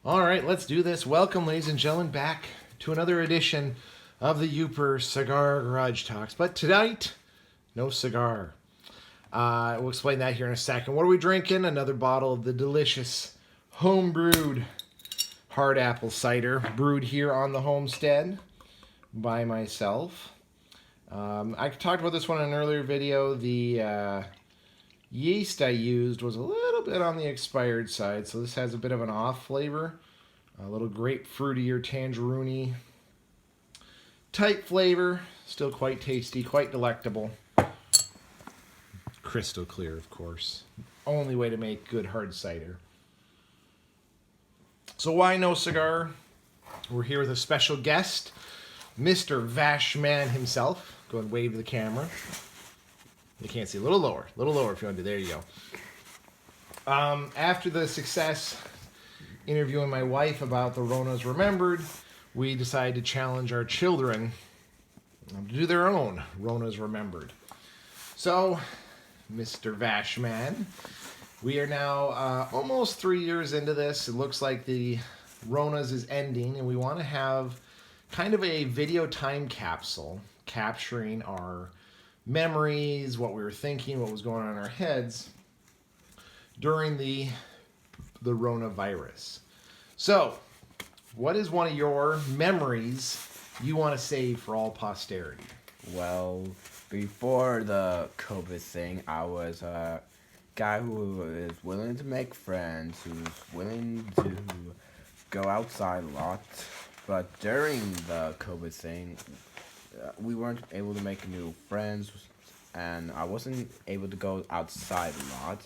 All right, let's do this. Welcome, ladies and gentlemen, back to another edition of the Uper Cigar Garage Talks. But tonight, no cigar. We'll explain that here in a second. What are we drinking? Another bottle of the delicious home-brewed hard apple cider, brewed here on the homestead by myself. I talked about this one in an earlier video. The yeast I used was a little bit on the expired side, so this has a bit of an off flavor. A little grapefruity or tangerine type flavor. Still quite tasty, quite delectable. Crystal clear, of course. Only way to make good hard cider. So why no cigar? We're here with a special guest, Mr. Vashman himself. Go and wave to the camera. You can't see. A little lower if you want to. There you go. After the success interviewing my wife about the Ronas Remembered, we decided to challenge our children to do their own Ronas Remembered. So, Mr. Vashman, we are now almost 3 years into this. It looks like the Ronas is ending, and we want to have kind of a video time capsule capturing our memories, what we were thinking, what was going on in our heads during the Rona virus. So, what is one of your memories you want to save for all posterity? Well, before the COVID thing, I was a guy who is willing to make friends, who's willing to go outside a lot. But during the COVID thing, we weren't able to make new friends, and I wasn't able to go outside a lot,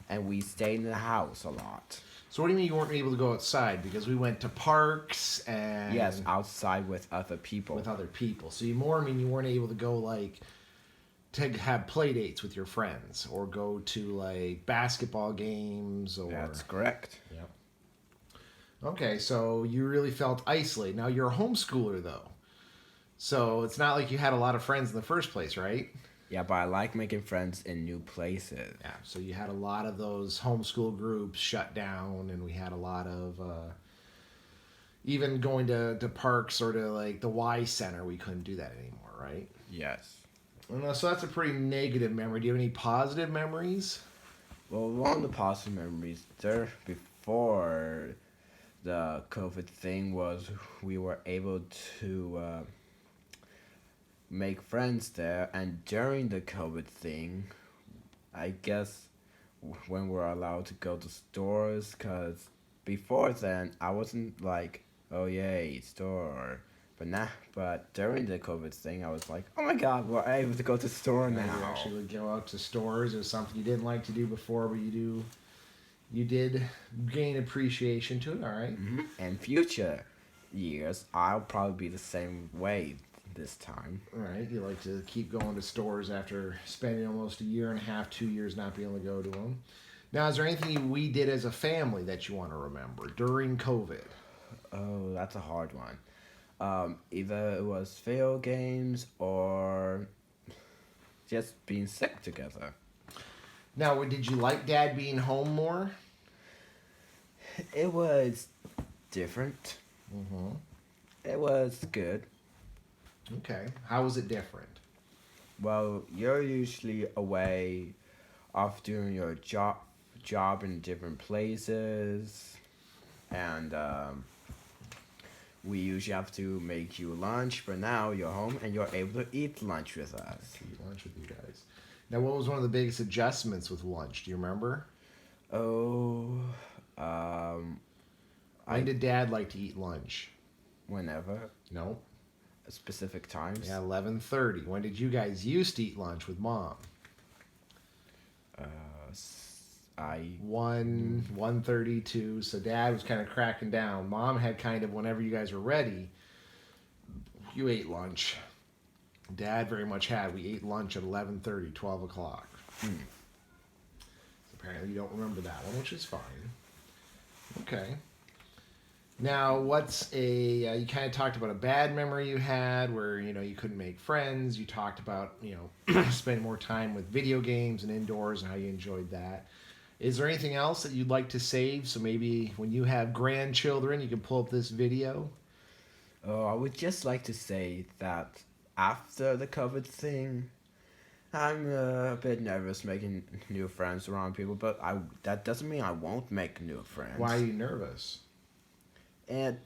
and we stayed in the house a lot. So what do you mean you weren't able to go outside? Because we went to parks and... Yes, outside with other people. With other people. So you mean you weren't able to go, like, to have play dates with your friends, or go to, like, basketball games, or... That's correct. Yep. Okay, so you really felt isolated. Now, you're a homeschooler, though. So it's not like you had a lot of friends in the first place, right? Yeah, but I like making friends in new places. Yeah, so you had a lot of those homeschool groups shut down, and we had a lot of even going to parks or to like the Y Center, we couldn't do that anymore, right? Yes. So that's a pretty negative memory. Do you have any positive memories? Well, one of the positive memories there before the COVID thing was we were able to make friends there, and during the COVID thing, I guess when we're allowed to go to stores, because before then I wasn't like, oh yay, store, but during the COVID thing I was like, oh my god, we're able to go to store now. You actually would go out to stores. It was something you didn't like to do before, but you did gain appreciation to it. All right. Mm-hmm. In future years, I'll probably be the same way this time. All right, you like to keep going to stores after spending almost a year and a half, 2 years not being able to go to them. Now, is there anything we did as a family that you want to remember during COVID? Oh, that's a hard one. Either it was video games or just being sick together. Now, did you like Dad being home more? It was different. Mm-hmm. It was good. Okay. How was it different? Well, you're usually away off doing your job in different places, and we usually have to make you lunch, but now you're home and you're able to eat lunch with us. Eat lunch with you guys. Now, what was one of the biggest adjustments with lunch? Do you remember? Oh, when did Dad like to eat lunch? Whenever. No. Specific times. Yeah, 11:30. When did you guys used to eat lunch with Mom? 1:32. So Dad was kind of cracking down. Mom had kind of whenever you guys were ready, you ate lunch. Dad very much had. We ate lunch at 11:30, 12 o'clock. So apparently you don't remember that one, which is fine. Okay. Now, what's you kind of talked about a bad memory you had where, you couldn't make friends. You talked about, spending more time with video games and indoors and how you enjoyed that. Is there anything else that you'd like to save? So maybe when you have grandchildren, you can pull up this video. Oh, I would just like to say that after the COVID thing, I'm a bit nervous making new friends around people, but that doesn't mean I won't make new friends. Why are you nervous? And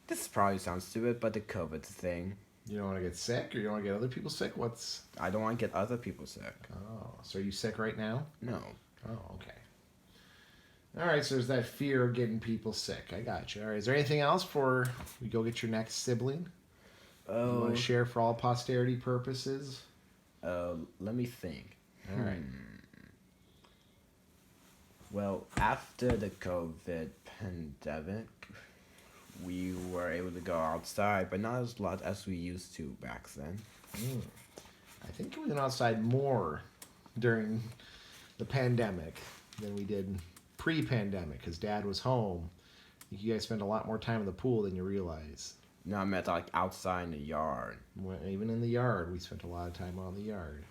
this probably sounds stupid, but the COVID thing, You don't want to get sick, or you don't want to get other people sick? I don't want to get other people sick. Oh, so are you sick right now? No. Oh, okay. All right, so there's that fear of getting people sick. I got you. All right, is there anything else before we go get your next sibling? You Oh, want to share for all posterity purposes? let me think. All right. Well, after the COVID pandemic, we were able to go outside, but not as lot as we used to back then. I think we went outside more during the pandemic than we did pre-pandemic because Dad was home. I think you guys spent a lot more time in the pool than you realize. No, I meant like outside in the yard. Even in the yard, we spent a lot of time on the yard.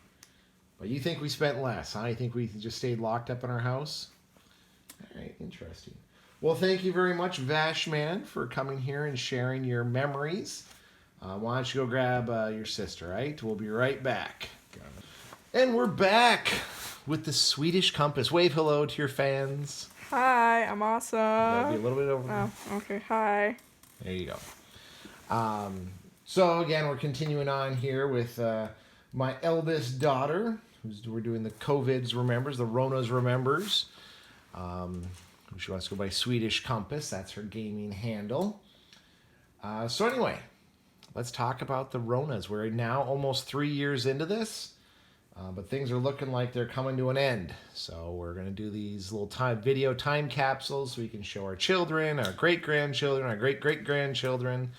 But you think we spent less, huh? You think we just stayed locked up in our house? All right, interesting. Well, thank you very much, Vashman, for coming here and sharing your memories. Why don't you go grab your sister, right? We'll be right back. And we're back with the Swedish Compass. Wave hello to your fans. Hi, I'm awesome. That'll be a little bit over. Oh, okay. Hi. There you go. So again, we're continuing on here with my eldest daughter, we're doing the COVID's Remembers, the Rona's Remembers. She wants to go by Swedish Compass. That's her gaming handle. So anyway, let's talk about the Ronas. We're now almost 3 years into this, but things are looking like they're coming to an end. So we're going to do these little video time capsules so we can show our children, our great-grandchildren, our great-great-grandchildren,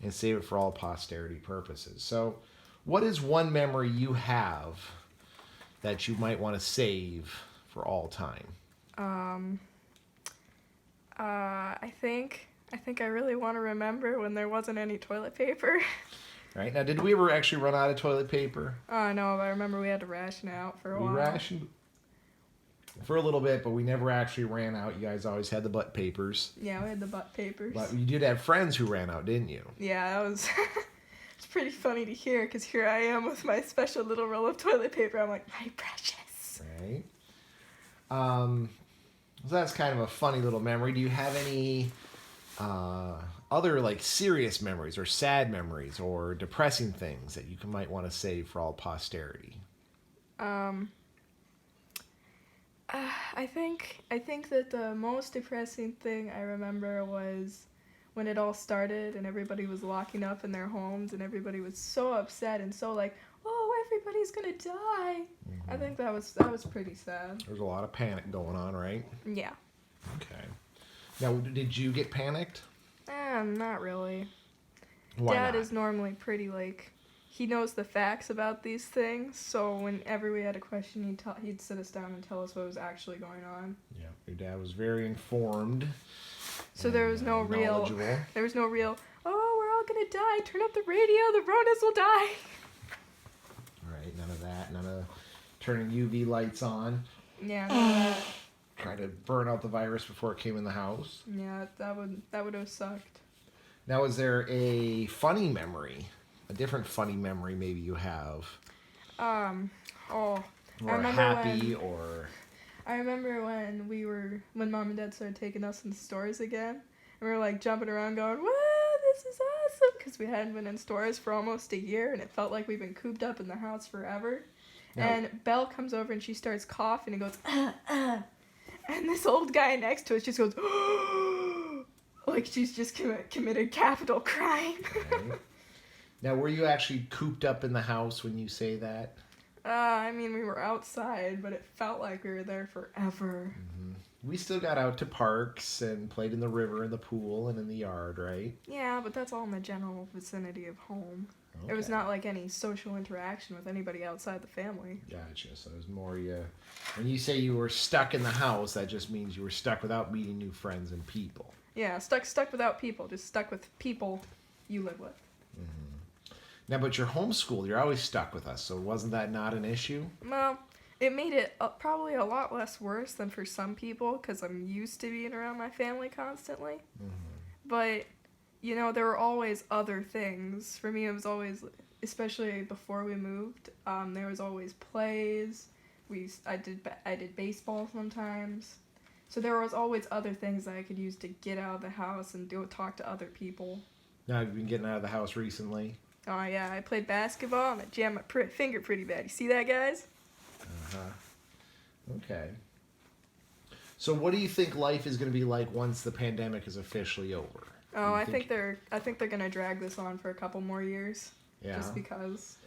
and save it for all posterity purposes. So what is one memory you have that you might want to save for all time? I think I really want to remember when there wasn't any toilet paper. Right, now did we ever actually run out of toilet paper? Oh, no, but I remember we had to ration out for a while. We rationed for a little bit, but we never actually ran out. You guys always had the butt papers. Yeah, we had the butt papers. But you did have friends who ran out, didn't you? Yeah, that was it's pretty funny to hear because here I am with my special little roll of toilet paper. I'm like, my precious. Right. So that's kind of a funny little memory. Do you have any other like serious memories or sad memories or depressing things that you might want to save for all posterity? I think that the most depressing thing I remember was when it all started and everybody was locking up in their homes and everybody was so upset and so like, oh, everybody's gonna die. Mm-hmm. I think that was pretty sad. There's a lot of panic going on, right? Yeah. Okay. Now, did you get panicked? Not really. Why Dad not? is normally pretty like, he knows the facts about these things, so whenever we had a question, he'd sit us down and tell us what was actually going on. Yeah, your dad was very informed. So there was no real, knowledgeable. oh, we're all gonna die, turn up the radio, the Ronas will die. Right, none of that. None of turning UV lights on. Yeah, none of that. Trying to burn out the virus before it came in the house. Yeah, that would have sucked. Now, is there a funny memory? A different funny memory maybe you have? Oh, Or I remember happy, when- or... I remember when Mom and Dad started taking us in stores again, and we were like jumping around going, wow, this is awesome, because we hadn't been in stores for almost a year, and it felt like we've been cooped up in the house forever. Now- And Belle comes over and she starts coughing and goes, and this old guy next to us just goes, like she's just committed capital crime. Right. Now, were you actually cooped up in the house when you say that? I mean, we were outside, but it felt like we were there forever. We still got out to parks and played in the river and the pool and in the yard, right? Yeah, but that's all in the general vicinity of home. It was Okay. not like any social interaction with anybody outside the family. Gotcha. So it was more when you say you were stuck in the house, that just means you were stuck without meeting new friends and people. Yeah, stuck without people, just stuck with people you live with. Now, but you're homeschooled. You're always stuck with us. So wasn't that not an issue? Well, it made it probably a lot less worse than for some people because I'm used to being around my family constantly. But, you know, there were always other things. For me, it was always, especially before we moved, there was always plays. I did baseball sometimes. So there was always other things that I could use to get out of the house and talk to other people. Now you've been getting out of the house recently. Oh yeah, I played basketball and I jammed my finger pretty bad. You see that, guys? Okay. So what do you think life is going to be like once the pandemic is officially over? Oh, I think they're gonna drag this on for a couple more years. Yeah. Just because.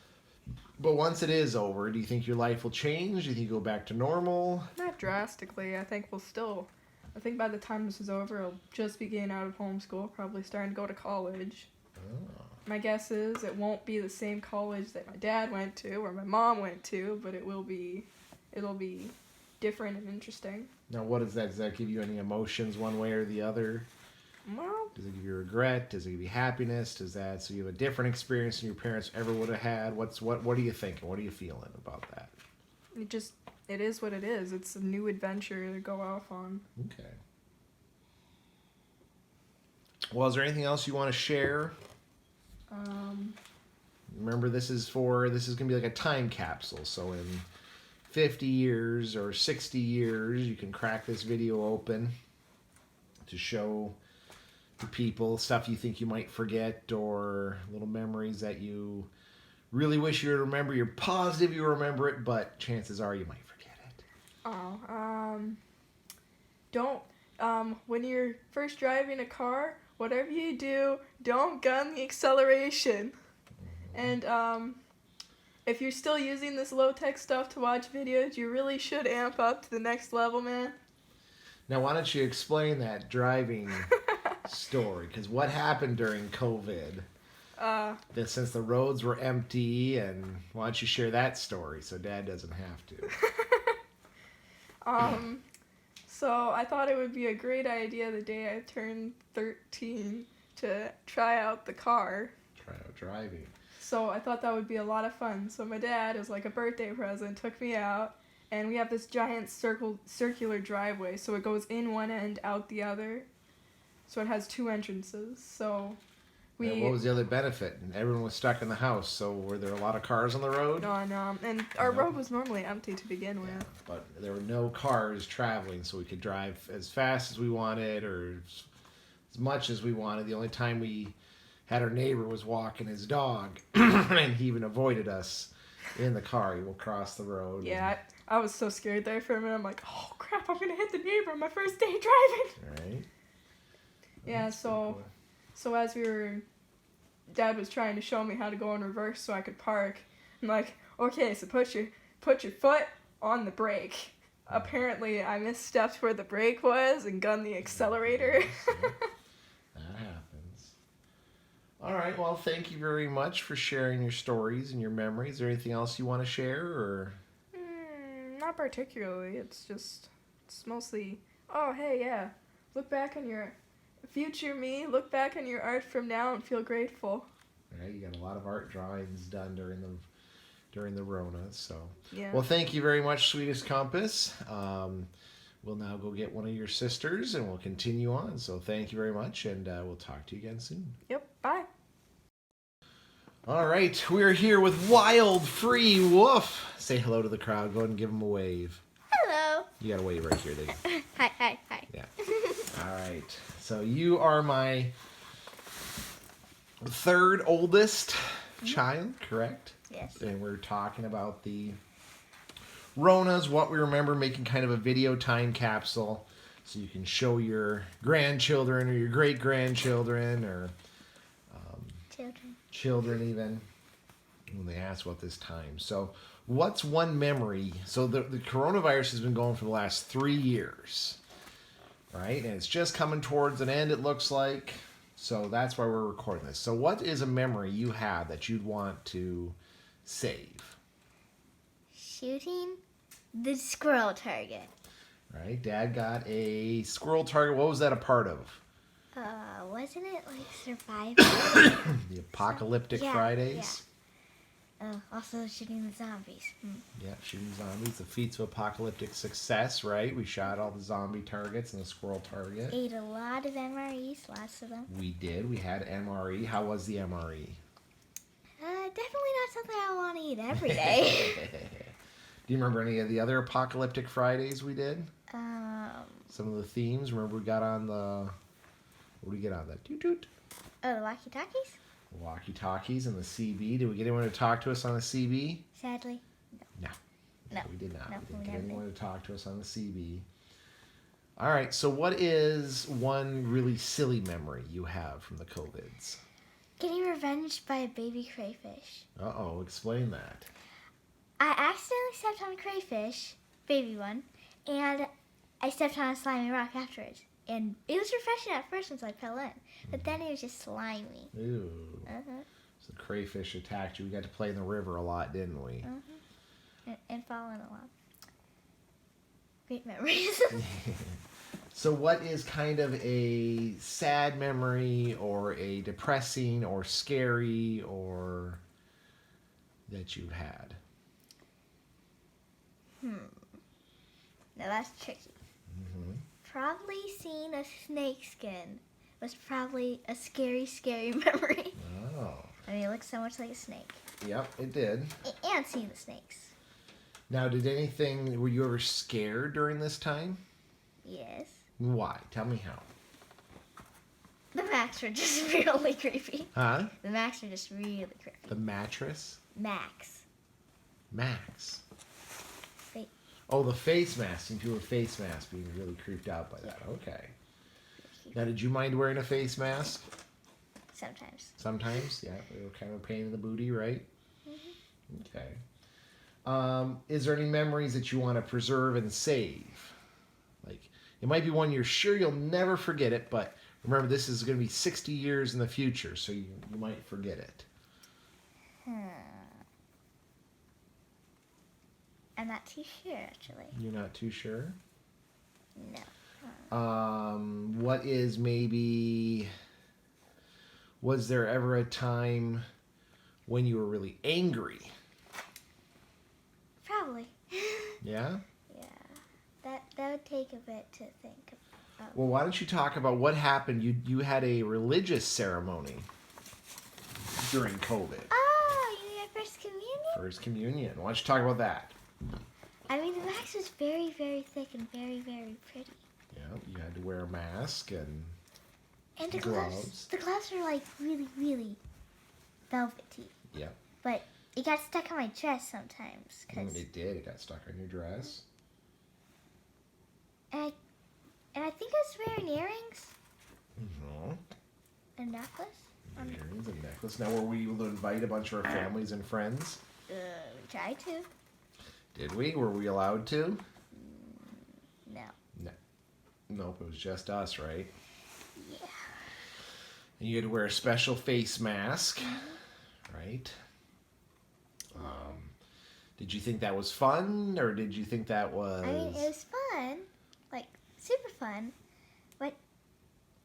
But once it is over, do you think your life will change? Do you think you'll go back to normal? Not drastically. I think by the time this is over, I'll just be getting out of homeschool, probably starting to go to college. Oh. My guess is it won't be the same college that my dad went to or my mom went to, but it'll be different and interesting. Now, what is that? Does that give you any emotions one way or the other? Well, Does it give you regret? Does it give you happiness? So you have a different experience than your parents ever would have had? What are you thinking? What are you feeling about that? it is what it is. It's a new adventure to go off on. Okay. Well, is there anything else you want to share? Remember, this is going to be like a time capsule. So in 50 years or 60 years, you can crack this video open to show to people stuff you think you might forget or little memories that you really wish you would remember. You're positive you remember it, but chances are you might forget it. When you're first driving a car, whatever you do, don't gun the acceleration. And if you're still using this low-tech stuff to watch videos, you really should amp up to the next level, man. Now, why don't you explain that driving story? Because what happened during COVID? That since the roads were empty, and why don't you share that story so Dad doesn't have to? So I thought it would be a great idea the day I turned 13 to try out the car. Try out driving. So I thought that would be a lot of fun. So my dad, as like a birthday present, took me out, and we have this giant circular driveway. So it goes in one end, out the other. So it has two entrances. So And what was the other benefit? And everyone was stuck in the house. So were there a lot of cars on the road? No, and our road was normally empty to begin with. But there were no cars traveling, so we could drive as fast as we wanted or as much as we wanted. The only time we had our neighbor was walking his dog, and he even avoided us in the car. He will cross the road. Yeah, I was so scared there for a minute. I'm like, oh crap, I'm gonna hit the neighbor on my first day driving. Right. Yeah, so as Dad was trying to show me how to go in reverse so I could park. I'm like, okay, so put your foot on the brake. Apparently, I misstepped where the brake was and gunned the accelerator. That happens. All right, well, thank you very much for sharing your stories and your memories. Is there anything else you want to share, or? Not particularly. It's mostly, oh, hey, yeah. Look back on your future me. Look back on your art from now and feel grateful. All right, you got a lot of art drawings done during the Rona, so. Yeah. Well, thank you very much, Sweetest Compass. We'll now go get one of your sisters, and we'll continue on. So thank you very much, and we'll talk to you again soon. Yep, bye. All right, we're here with Wild Free Woof. Say hello to the crowd. Go ahead and give them a wave. Hello. You got to wave right here. There you go. Hi. Yeah. All right. So you are my third oldest child, correct? Yes. And we're talking about the Ronas, what we remember, making kind of a video time capsule so you can show your grandchildren or your great-grandchildren or children even when they ask about this time. So what's one memory? So the coronavirus has been going for the last 3 years, right? And it's just coming towards an end, it looks like. So that's why we're recording this. So what is a memory you have that you'd want to save? Shooting the squirrel target. Right? Dad got a squirrel target. What was that a part of? Wasn't it like Survivor? The Apocalyptic Yeah, Fridays? Also shooting the zombies. Yeah, shooting zombies. The feats of apocalyptic success, right? We shot all the zombie targets and the squirrel target. Ate a lot of MREs, lots of them. We did. We had MRE. How was the MRE? Definitely not something I want to eat every day. Do you remember any of the other apocalyptic Fridays we did? Some of the themes. Remember we got on the... What did we get on? The toot-toot? Oh, the walkie-talkies? Walkie-talkies and the CB. Did we get anyone to talk to us on the CB? Sadly. No. No. We did not. No, We we didn't get never did. anyone to talk to us on the CB. All right, so what is one really silly memory you have from the COVIDs? Getting revenged by a baby crayfish. Uh-oh, explain that. I accidentally stepped on a crayfish, baby one, and I stepped on a slimy rock afterwards. And it was refreshing at first once I fell in, but then it was just slimy. Ooh. Uh-huh. So the crayfish attacked you. We got to play in the river a lot, didn't we? And falling a lot. Great memories. So what is kind of a sad memory or a depressing or scary or that you've had? Now that's tricky. Probably seeing a snake skin was probably a scary, scary memory. Oh. I mean, it looks so much like a snake. Yep, it did. And seeing the snakes. Now, were you ever scared during this time? Yes. Why? Tell me how. The Macs were just really creepy. Huh? The Macs were just really creepy. The mattress? Max. Max. They, Oh, the face mask. People with face masks being really creeped out by that. Okay. Now, did you mind wearing a face mask? sometimes. Sometimes? Yeah. They were kind of a pain in the booty, right? Okay. Is there any memories that you want to preserve and save? Like, it might be one you're sure you'll never forget it, but remember, this is going to be 60 years in the future, so you might forget it. I'm not too sure, actually. You're not too sure? No. What is maybe... Was there ever a time when you were really angry? Probably. Yeah? Yeah. That would take a bit to think of. Well, why don't you talk about what happened? You had a religious ceremony during COVID. Oh, you mean my first communion? First communion. Why don't you talk about that? I mean, the wax was very, very thick and very, very pretty. Yeah, you had to wear a mask and the gloves. gloves. The gloves were like really, really velvety. Yeah. But it got stuck on my dress sometimes. It did. It got stuck on your dress. And I think I was wearing earrings. Mm-hmm. A necklace. Earrings and necklace. Now, were we able to invite a bunch of our families and friends? We tried to. Did we? Were we allowed to? No. No. Nope, it was just us, right? Yeah. And you had to wear a special face mask, right? Did you think that was fun, or did you think that was... I mean, it was fun. Like, super fun. But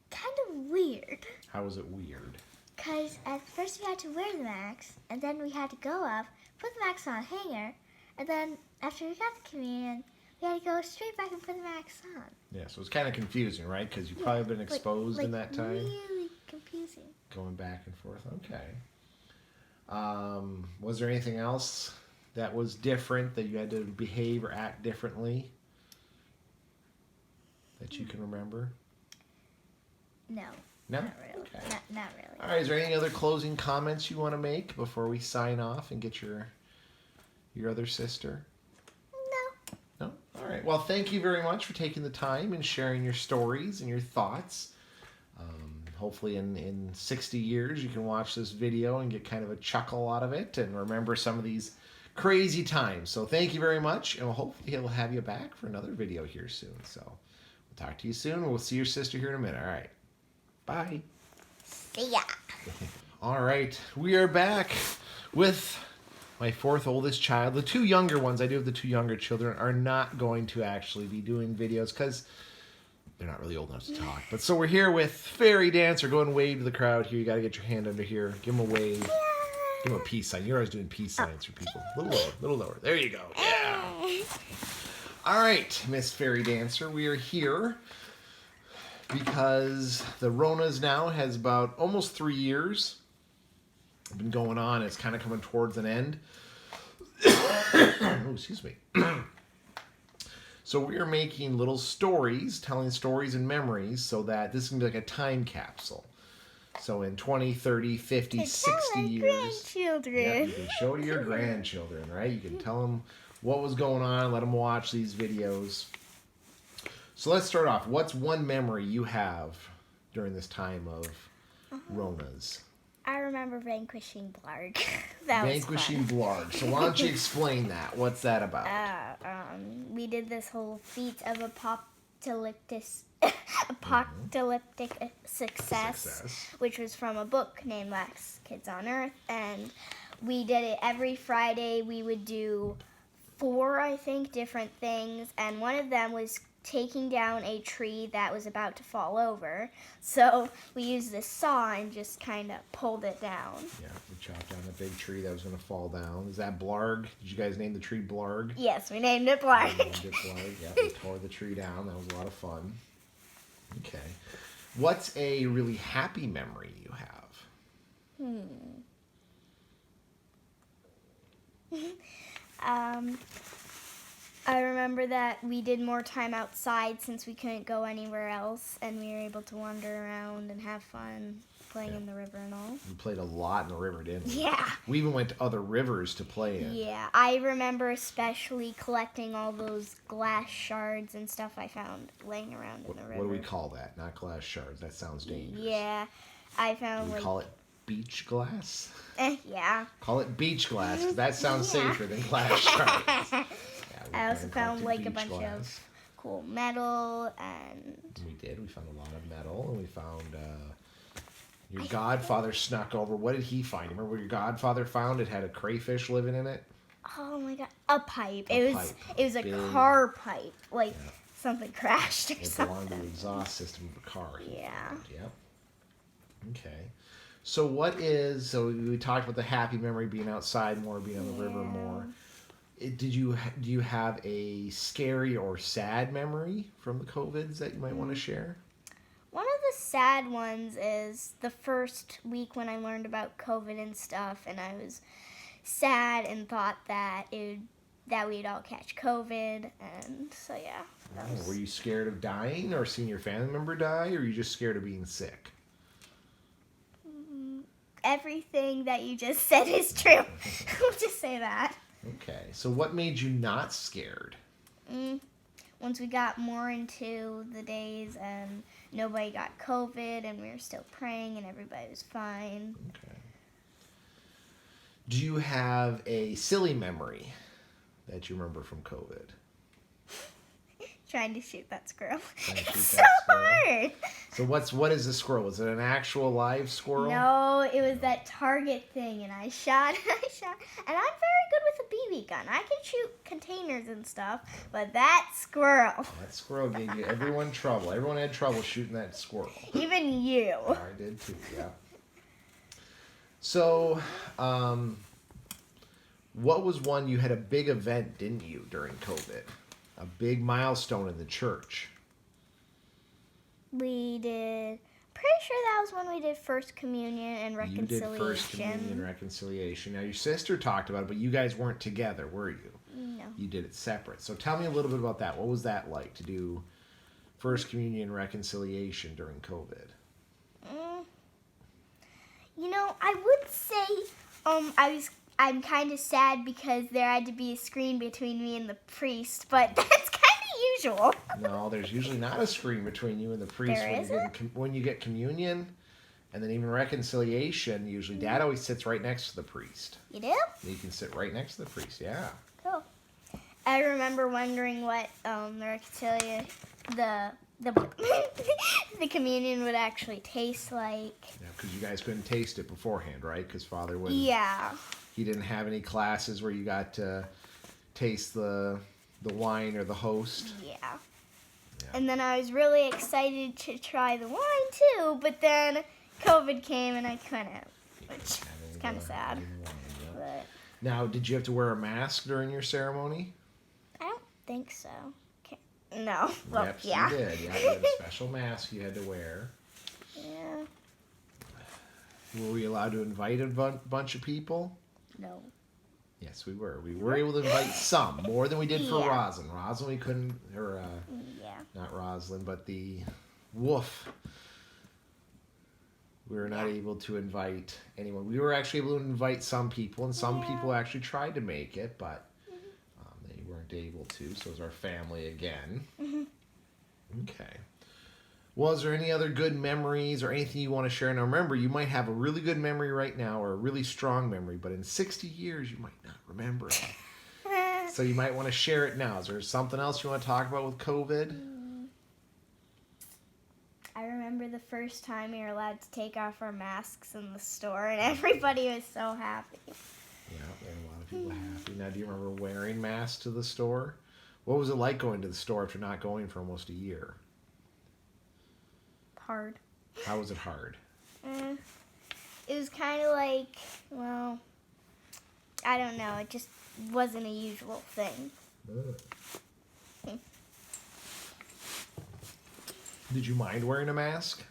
kind of weird. How was it weird? Because at first we had to wear the mask, and then we had to go up, put the mask on a hanger, and then after we got the communion, we had to go straight back and put the mask on. Yeah, so it's kind of confusing, right? Because you've probably been exposed in that time. Really confusing. Going back and forth. Okay. Was there anything else that was different, that you had to behave or act differently that you can remember? No. No? Not really. Okay. Not really. All right, is there any other closing comments you want to make before we sign off and get your other sister? No. No? All right. Well, thank you very much for taking the time and sharing your stories and your thoughts. Hopefully in 60 years you can watch this video and get kind of a chuckle out of it and remember some of these crazy times. So thank you very much, and hopefully we'll have you back for another video here soon. So we'll talk to you soon. We'll see your sister here in a minute. All right. Bye. See ya. All right. We are back with my fourth oldest child. The two younger ones, I do have the two younger children, are not going to actually be doing videos because they're not really old enough to talk. But so we're here with Fairy Dancer. Go and wave to the crowd here. You got to get your hand under here. Give them a wave. Give him a peace sign. You're always doing peace signs for people. A little lower, little lower. There you go. Yeah. All right, Miss Fairy Dancer, we are here because the Rona's now has about almost 3 years been going on. It's kind of coming towards an end. Oh, excuse me. So we are making little stories, telling stories and memories so that this can be like a time capsule. So in 20, 30, 50, 60 years, grandchildren. yeah, you can show to your grandchildren, right? You can tell them what was going on, let them watch these videos. So let's start off. What's one memory you have during this time of Ronas? I remember vanquishing Blarg. Vanquishing Blarg. So why don't you explain that? What's that about? We did this whole feat of apocalyptic success, which was from a book named Last Kids on Earth, and we did it every Friday. We would do 4, I think, different things, and one of them was taking down a tree that was about to fall over. So we used this saw and just kind of pulled it down. Yeah, we chopped down a big tree that was going to fall down. Is that Blarg? Did you guys name the tree Blarg? Yes, we named it Blarg. We named it Blarg. Yeah, we tore the tree down. That was a lot of fun. Okay. What's a really happy memory you have? I remember that we did more time outside since we couldn't go anywhere else, and we were able to wander around and have fun playing in the river and all. We played a lot in the river, didn't we? Yeah. We even went to other rivers to play in. Yeah, I remember especially collecting all those glass shards and stuff I found laying around in the river. What do we call that? Not glass shards. That sounds dangerous. Yeah, I found We call it beach glass? yeah. Call it beach glass, 'cause that sounds safer than glass shards. Yeah, I also found like a beach bunch glass. of cool metal and We did. We found a lot of metal, and we found your godfather snuck over. What did he find? Remember what your godfather found? It had a crayfish living in it. oh my god, a pipe. A It pipe. was a Big. car pipe. Like Yeah. something crashed or It belonged to the something. exhaust system of a car. he Yeah. found. Yep. Okay. So so we talked about the happy memory, being outside more, being on the river more. Do you have a scary or sad memory from the COVIDs that you might want to share? One of the sad ones is the first week when I learned about COVID and stuff, and I was sad and thought that we'd all catch COVID, and so yeah. that was- Were you scared of dying or seeing your family member die, or were you just scared of being sick? Everything that you just said is true. We'll just say that. Okay. So what made you not scared? Once we got more into the days and nobody got COVID and we were still praying and everybody was fine. Okay. Do you have a silly memory that you remember from COVID? Trying to shoot that squirrel. Trying to shoot It's so that squirrel? hard. So what is a squirrel? Is it an actual live squirrel? No, it was that target thing, and I shot, and I'm very good with a BB gun. I can shoot containers and stuff, but that squirrel, That squirrel gave you everyone trouble. Everyone had trouble shooting that squirrel. even you. I did too, yeah. So, what was one you had a big event, didn't you, during COVID? A big milestone in the church. We did. Pretty sure that was when we did First Communion and Reconciliation. You did First Communion and Reconciliation. Now, your sister talked about it, but you guys weren't together, were you? No. You did it separate. So tell me a little bit about that. What was that like to do First Communion and Reconciliation during COVID? I would say I'm kind of sad because there had to be a screen between me and the priest, but that's kind of usual. No, there's usually not a screen between you and the priest when you get communion, and then even reconciliation. Usually, Dad always sits right next to the priest. You do? You can sit right next to the priest. Yeah. Cool. I remember wondering what the reconciliation, the the communion would actually taste like. Yeah, because you guys couldn't taste it beforehand, right? Because Father wouldn't. Yeah. He didn't have any classes where you got to taste the wine or the host. Yeah. Yeah. And then I was really excited to try the wine too, but then COVID came and I couldn't. which is kind of sad. But Now, did you have to wear a mask during your ceremony? I don't think so. No. Well, Yep, yeah. you did. Yeah, you had a special mask you had to wear. Yeah. Were we allowed to invite a bunch of people? No. Yes, we were. We were able to invite some, more than we did for Yeah. Roslyn. Roslyn, we couldn't, or Yeah. not Roslyn, but the Woof. We were not able to invite anyone. We were actually able to invite some people, and some people actually tried to make it, but they weren't able to. So it was our family again. Okay. Well, is there any other good memories or anything you want to share? Now, remember, you might have a really good memory right now or a really strong memory, but in 60 years, you might not remember it. So you might want to share it now. Is there something else you want to talk about with COVID? I remember the first time we were allowed to take off our masks in the store, and everybody was so happy. Yeah, there are a lot of people happy. Now, do you remember wearing masks to the store? What was it like going to the store after not going for almost a year? Hard. How was it hard? It was kind of like, well, I don't know. It just wasn't a usual thing. Did you mind wearing a mask?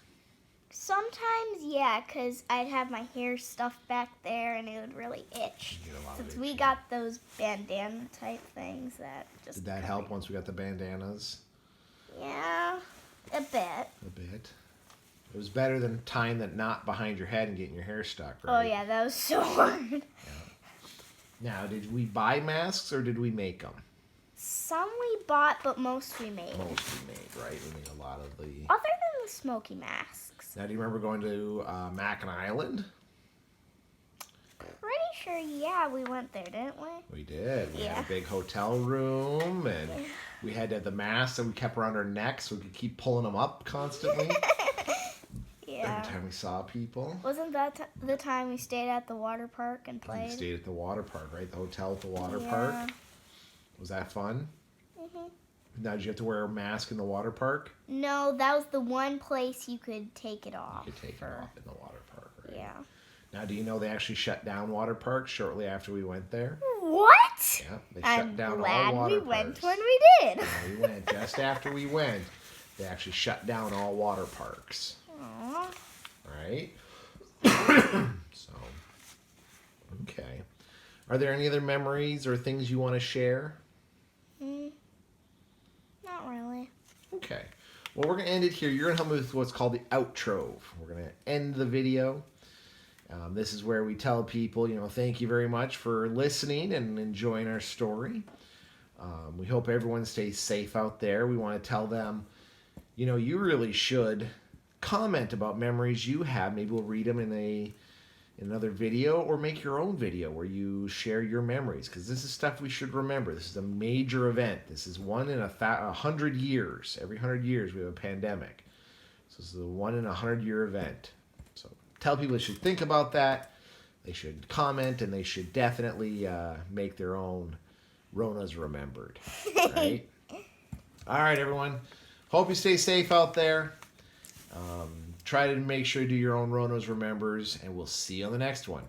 Sometimes, yeah, because I'd have my hair stuffed back there and it would really itch. You get a lot of Since we itching. got those bandana type things that just... Did that help once we got the bandanas? Yeah, a bit. A bit. It was better than tying that knot behind your head and getting your hair stuck, Oh, right? yeah, that was so hard. Now, did we buy masks or did we make them? Some we bought, but most we made. Most we made, right? We made a lot of the... Other than the smoky masks. Now, do you remember going to Mackinac Island? Pretty sure, yeah, we went there, didn't we? We did. We had Yeah. a big hotel room, and we had to have the masks that we kept around our necks so we could keep pulling them up constantly Yeah. every time we saw people. Wasn't that the time we stayed at the water park and We played? stayed at the water park, right? The hotel at the water Yeah. park. Was that fun? Now, did you have to wear a mask in the water park? No, that was the one place you could take it off. You could take it off in the water park, right? Yeah. Now, do you know they actually shut down water parks shortly after we went there? What? Yeah, they I'm shut down glad all water we went parks. when we did. Yeah, we went just after we went. They actually shut down all water parks. Aw. Right? So, okay. Are there any other memories or things you want to share? Not really. Okay. Well, we're going to end it here. You're going to help me with what's called the outro. We're going to end the video. This is where we tell people, thank you very much for listening and enjoying our story. We hope everyone stays safe out there. We want to tell them, you really should comment about memories you have. Maybe we'll read them in another video, or make your own video where you share your memories, because this is stuff we should remember. This is a major event. This is one in 100 years. Every 100 years we have a pandemic. So this is a 1 in 100-year event. So tell people they should think about that. They should comment, and they should definitely make their own Ronas remembered. Right? All right, everyone. Hope you stay safe out there. Try to make sure you do your own Ronas remembers, and we'll see you on the next one.